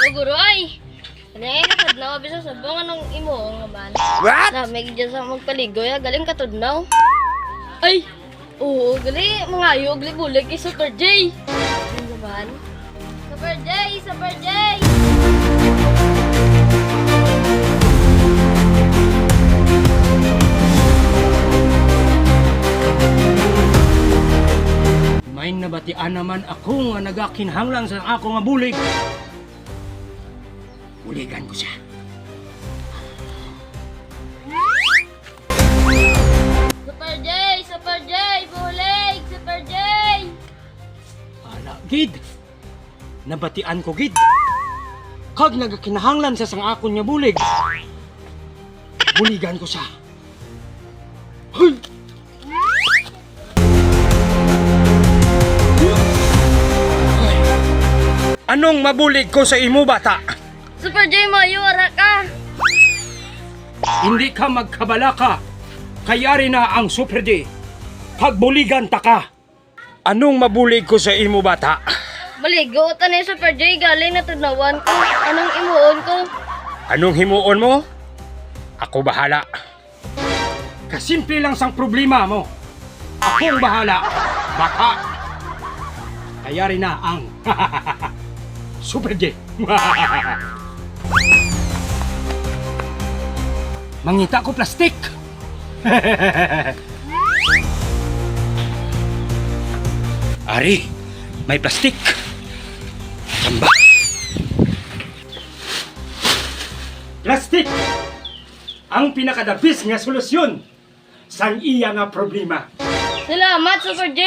Guro ay. Kanya nakadlaw bisa sa bunga nung imo nga man. What? Na may gidya sa magpaligo ya galing katudnaw. Ay. Oo, gali mangayo gali bulig kay Super J. Ano man? Super J, Super J. May nabatian naman ako nga nagakinhanglang sa ako nga bulig. Buligan ko siya. Super J, Super J, bulig, Super J. Ala, gid. Nabatian ko, gid. Kag nagakinahanglan sa sang akon nga bulig. Buligan ko siya. Hoy! Anong mabulig ko sa imo, bata? Super J, mayo ara ka. Hindi ka magkabala ka. Kayari na ang Super J. Pagbuligan ta ka. Anong mabulig ko sa imo, bata? Maligo ta ni Super J galing na tudnawan ko. Anong imuon ko? Anong himuon mo? Ako bahala. Kasimple lang sang problema mo. Akong bahala. Baka. Kayari na ang Super J. Mangita ko plastik. Ari, may plastik. Tamba. Plastik ang pinakadabis nga solusyon sang iya nga problema. Salamat Super J.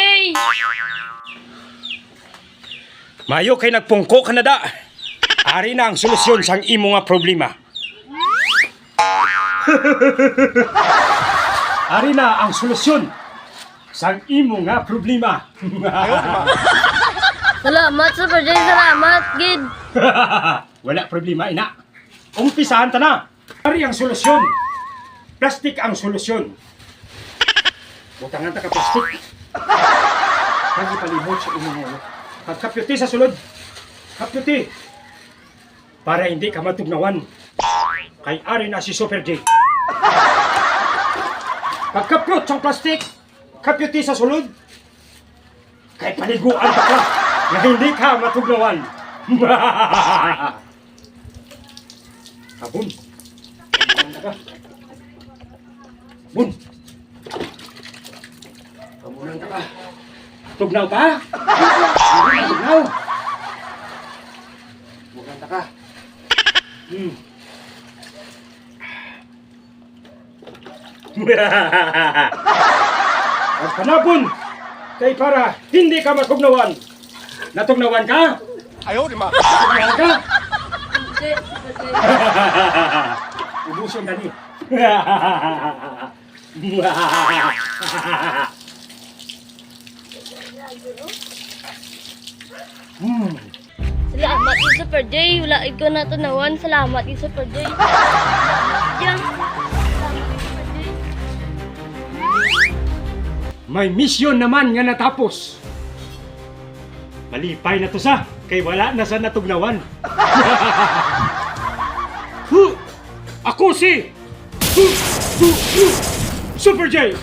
Mayo kay nagpungko ka na da. Ari na ang solusyon sang imo nga problema. Ari na ang solusyon sang imo nga problema. Salamat Super J, salamat gid. Wala problema, ina. Umpisahan ta na. Ari ang solusyon. Plastik ang solusyon. Butangan ta ka plastik. Kagi palimot sa imo nga. Pagkapyuti sa sulod. Kapyuti. Para hindi ka matugnawan. Kay ari na si Super J. Pagkapyut sa plastik. Kapyuti sa sulod. Kay paliguan ka ka. Na hindi ka matugnawan. Sabon. Bun. Kamunan ka. Tugnaw ka? Tugnaw. Buganta ka. Ang panabon kay para hindi ka matugnawan. Natugnawan ka? Ayaw, di ma. Natugnawan ka? Hindi, Super J. Ubusin ka ni. Salamat ni Super J. Wala ko na tunawan. Salamat ni Super J. Yan. Salamat ni Super J. May misyon naman nga natapos. Malipay na to sa, kay wala na sa natugnawan. Ako si Super J.